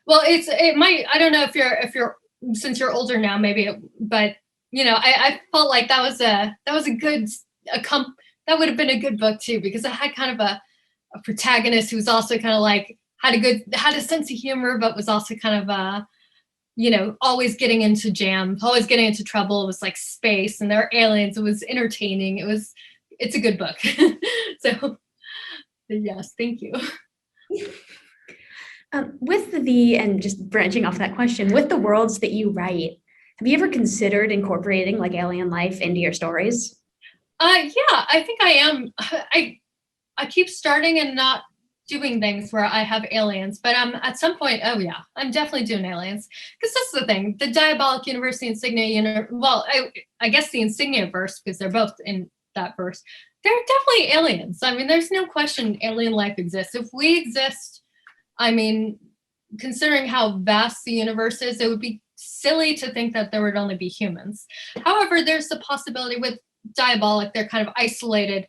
don't know if you're since you're older now, maybe, but I felt like that would have been a good book too, because it had kind of a protagonist who was also kind of like had a sense of humor, but was also kind of always getting into jams, always getting into trouble. It was like space and there are aliens. It was entertaining. It's a good book. So Yes, thank you. And just branching off that question, with the worlds that you write, have you ever considered incorporating like alien life into your stories? Yeah, I think I am. I keep starting and not doing things where I have aliens, but at some point, oh yeah, I'm definitely doing aliens, because that's the thing. The Diabolic universe, the Insignia well, I guess the Insignia verse, because they're both in that verse. They're definitely aliens. I mean, there's no question alien life exists. If we exist, I mean, considering how vast the universe is, it would be silly to think that there would only be humans. However, there's the possibility with Diabolic, they're kind of isolated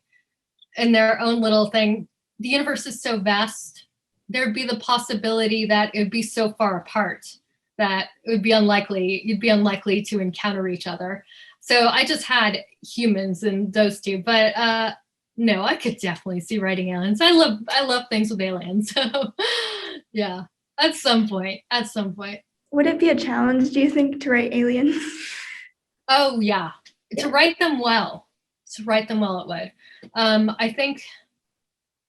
in their own little thing. The universe is so vast, there'd be the possibility that it would be so far apart that it would be unlikely, you'd be unlikely to encounter each other. So I just had humans and those two, but no, I could definitely see writing aliens. I love things with aliens. So yeah, at some point. Would it be a challenge, do you think, to write aliens? Oh yeah, to write them well. It would. I think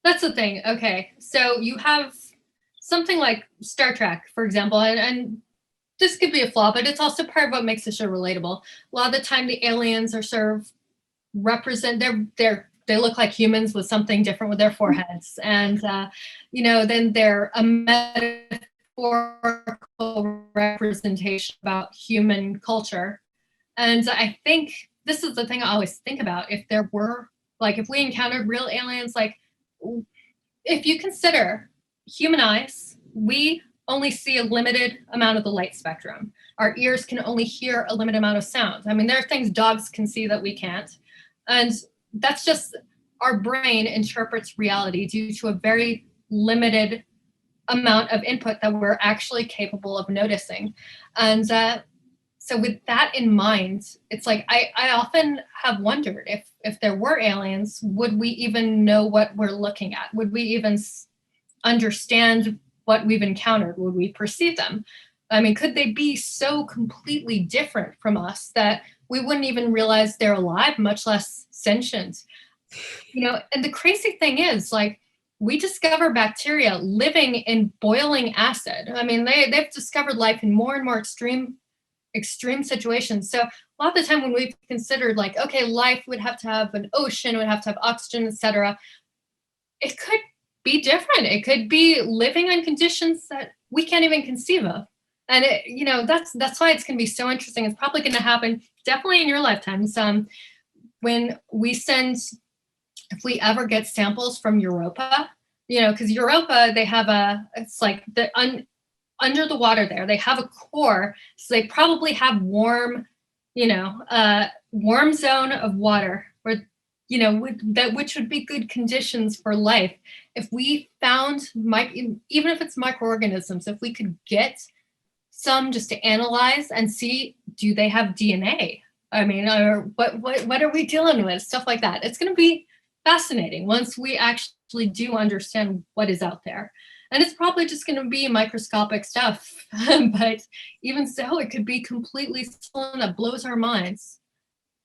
that's the thing. Okay, so you have something like Star Trek, for example, and this could be a flaw, but it's also part of what makes the show relatable. A lot of the time, the aliens are sort of they look like humans with something different with their foreheads, and then they're a metaphorical representation about human culture. And I think this is the thing I always think about. If we encountered real aliens, like if you consider human eyes, we only see a limited amount of the light spectrum. Our ears can only hear a limited amount of sound. I mean, there are things dogs can see that we can't. And that's just our brain interprets reality due to a very limited amount of input that we're actually capable of noticing. And so with that in mind, it's like I often have wondered if there were aliens, would we even know what we're looking at? Would we even understand what we've encountered? Would we perceive them? I mean, could they be so completely different from us that we wouldn't even realize they're alive, much less sentient? And the crazy thing is, like, we discover bacteria living in boiling acid. I mean, they've discovered life in more and more extreme situations. So a lot of the time when we've considered like, okay, life would have to have an ocean, would have to have oxygen, etc., it could be different. It could be living in conditions that we can't even conceive of. And that's why it's going to be so interesting. It's probably going to happen definitely in your lifetimes. When if we ever get samples from Europa, because Europa, they have it's like under the water there, they have a core, so they probably have warm zone of water where, which would be good conditions for life. If we found, even if it's microorganisms, if we could get some just to analyze and see, do they have DNA? I mean, or what are we dealing with? Stuff like that. It's going to be fascinating once we actually do understand what is out there. And it's probably just going to be microscopic stuff. But even so, it could be completely something that blows our minds.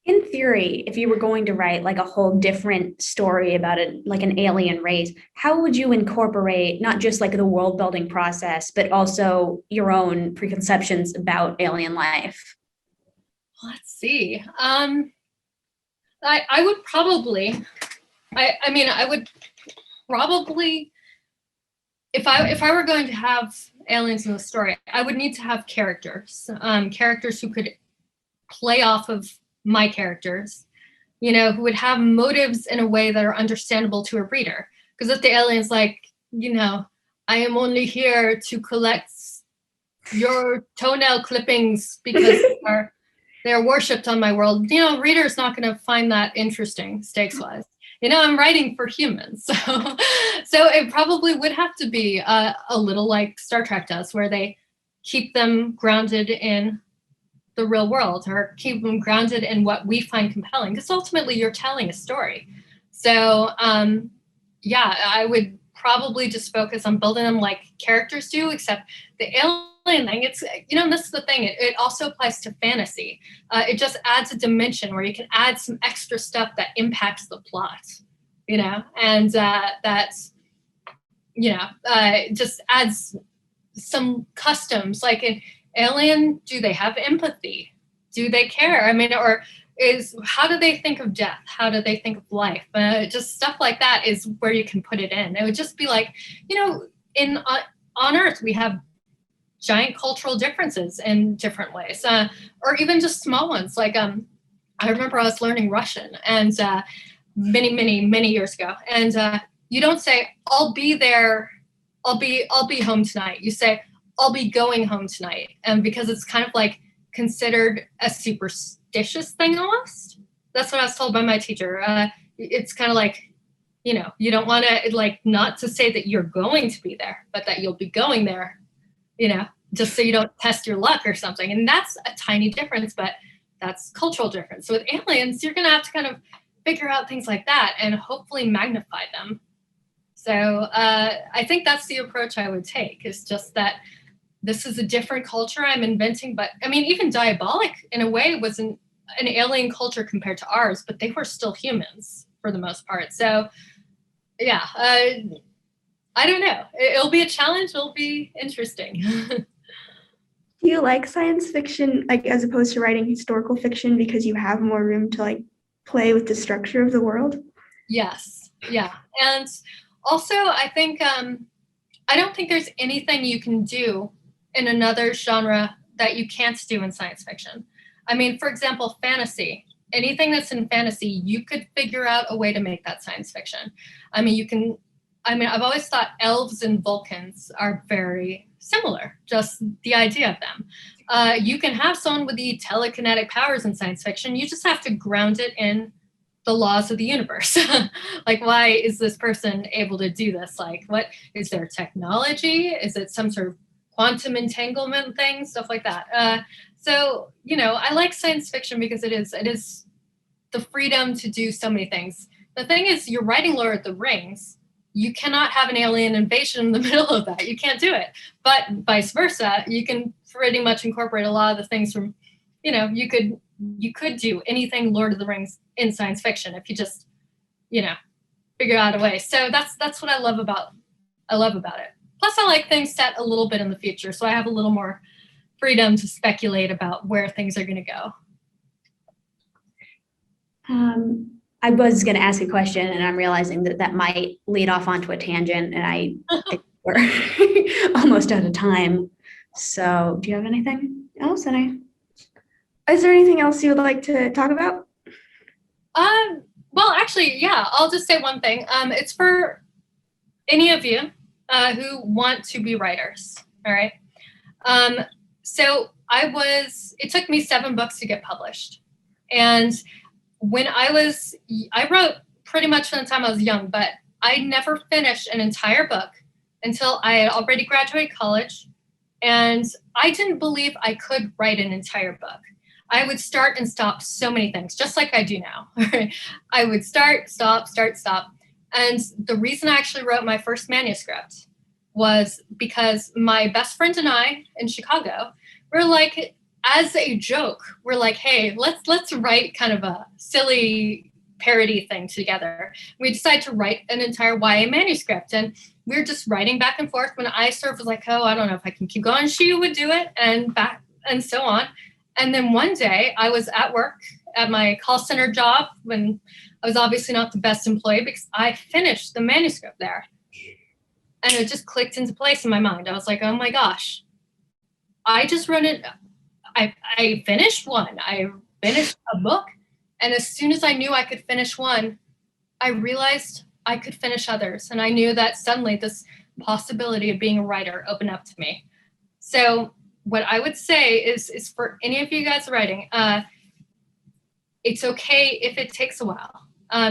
In theory, if you were going to write like a whole different story about it, like an alien race, how would you incorporate not just like the world building process, but also your own preconceptions about alien life? Let's see. I would probably, I would probably, if I were going to have aliens in the story, I would need to have characters who could play off of my characters, who would have motives in a way that are understandable to a reader. Because if the alien's like, I am only here to collect your toenail clippings because they're worshipped on my world, reader's not going to find that interesting stakes-wise. I'm writing for humans. So it probably would have to be a little like Star Trek does, where they keep them grounded in the real world, or keep them grounded in what we find compelling, because ultimately you're telling a story. So I would probably just focus on building them like characters do, except the alien thing, it's, this is the thing, it also applies to fantasy. It just adds a dimension where you can add some extra stuff that impacts the plot, and that's, just adds some customs. Like an alien, do they have empathy? Do they care? I mean, or how do they think of death? How do they think of life? Just stuff like that is where you can put it in. It would just be like, on Earth, we have giant cultural differences in different ways, or even just small ones. Like, I remember I was learning Russian, and many, many, many years ago. And you don't say, I'll be there, I'll be home tonight. You say, I'll be going home tonight. And because it's kind of like considered a superstitious thing almost. That's what I was told by my teacher. It's kind of like, you don't want to, like, not to say that you're going to be there, but that you'll be going there, just so you don't test your luck or something. And that's a tiny difference, but that's cultural difference. So with aliens, you're going to have to kind of figure out things like that and hopefully magnify them. So I think that's the approach I would take, is just that this is a different culture I'm inventing. But I mean, even Diabolic in a way was an alien culture compared to ours, but they were still humans for the most part. So yeah, I don't know. It'll be a challenge. It'll be interesting. Do you like science fiction, like, as opposed to writing historical fiction, because you have more room to, like, play with the structure of the world? Yes. Yeah. And also, I think, I don't think there's anything you can do in another genre that you can't do in science fiction. I mean, for example, fantasy. Anything that's in fantasy, you could figure out a way to make that science fiction. I mean, I've always thought elves and Vulcans are very similar, just the idea of them. You can have someone with the telekinetic powers in science fiction. You just have to ground it in the laws of the universe. Like, why is this person able to do this? Like, what is their technology? Is it some sort of quantum entanglement thing? Stuff like that. So, I like science fiction because it is the freedom to do so many things. The thing is, you're writing Lord of the Rings. You cannot have an alien invasion in the middle of that. You can't do it. But vice versa, you can pretty much incorporate a lot of the things from, you could do anything Lord of the Rings in science fiction if you just, figure out a way. So that's what I love about it. Plus, I like things set a little bit in the future, so I have a little more freedom to speculate about where things are going to go. I was going to ask a question, and I'm realizing that might lead off onto a tangent, and I think we're almost out of time. So do you have anything else? Is there anything else you would like to talk about? Well, actually, yeah, I'll just say one thing. It's for any of you who want to be writers, all right? So it took me 7 books to get published. And when I wrote pretty much from the time I was young, but I never finished an entire book until I had already graduated college. And I didn't believe I could write an entire book. I would start and stop so many things, just like I do now. I would start, stop. And the reason I actually wrote my first manuscript was because my best friend and I in Chicago were like, as a joke, we're like, hey, let's write kind of a silly parody thing together. We decided to write an entire YA manuscript, and we were just writing back and forth. When I sort of was like, oh, I don't know if I can keep going, she would do it, and back and so on. And then one day I was at work at my call center job when I was obviously not the best employee because I finished the manuscript there. And it just clicked into place in my mind. I was like, oh my gosh, I just wrote it. I finished one. I finished a book. And as soon as I knew I could finish one, I realized I could finish others. And I knew that suddenly this possibility of being a writer opened up to me. So what I would say is for any of you guys writing, it's okay if it takes a while.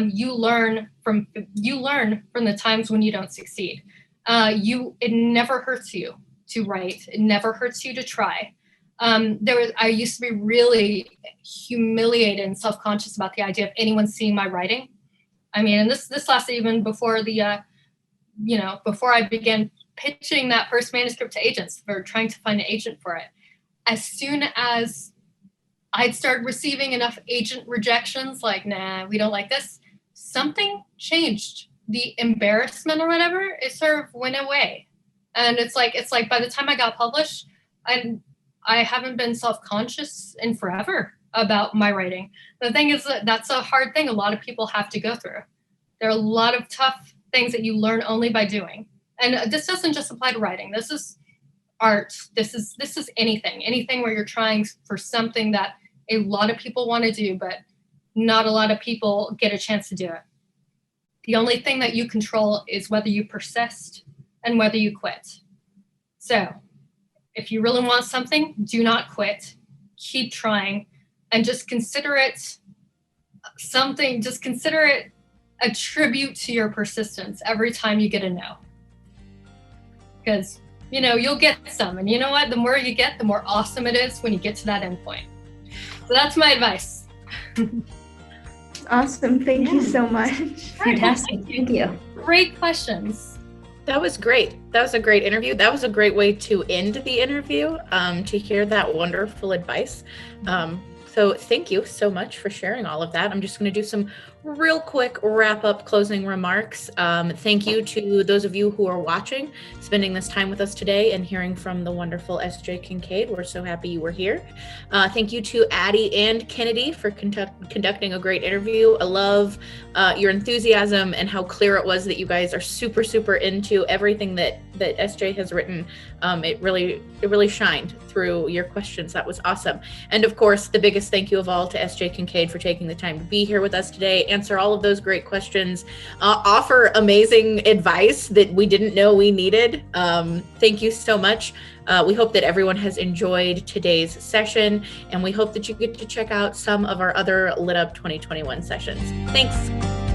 You learn from the times when you don't succeed. It never hurts you to write. It never hurts you to try. I used to be really humiliated and self-conscious about the idea of anyone seeing my writing. I mean, and this lasted even before before I began pitching that first manuscript to agents or trying to find an agent for it. As soon as I'd started receiving enough agent rejections, like, nah, we don't like this, something changed the embarrassment or whatever, it sort of went away. And it's like by the time I got published, I haven't been self-conscious in forever about my writing. The thing is that that's a hard thing a lot of people have to go through. There are a lot of tough things that you learn only by doing. And this doesn't just apply to writing. This is art. This is anything where you're trying for something that a lot of people want to do, but not a lot of people get a chance to do it. The only thing that you control is whether you persist and whether you quit. So if you really want something, do not quit. Keep trying, and just consider it something, just consider it a tribute to your persistence every time you get a no. Because, you'll get some. And you know what? The more you get, the more awesome it is when you get to that end point. So that's my advice. Awesome. Thank you so much. Fantastic. Thank you. Great questions. That was great. That was a great interview. That was a great way to end the interview, to hear that wonderful advice. So thank you so much for sharing all of that. I'm just going to do some real quick wrap-up closing remarks. Thank you to those of you who are watching, spending this time with us today and hearing from the wonderful S.J. Kincaid. We're so happy you were here. Thank you to Addie and Kennedy for conducting a great interview. I love your enthusiasm and how clear it was that you guys are super, super into everything that S.J. has written. It really shined through your questions. That was awesome. And of course, the biggest thank you of all to S.J. Kincaid for taking the time to be here with us today, answer all of those great questions, offer amazing advice that we didn't know we needed. Thank you so much. We hope that everyone has enjoyed today's session, and we hope that you get to check out some of our other LitUp 2021 sessions. Thanks.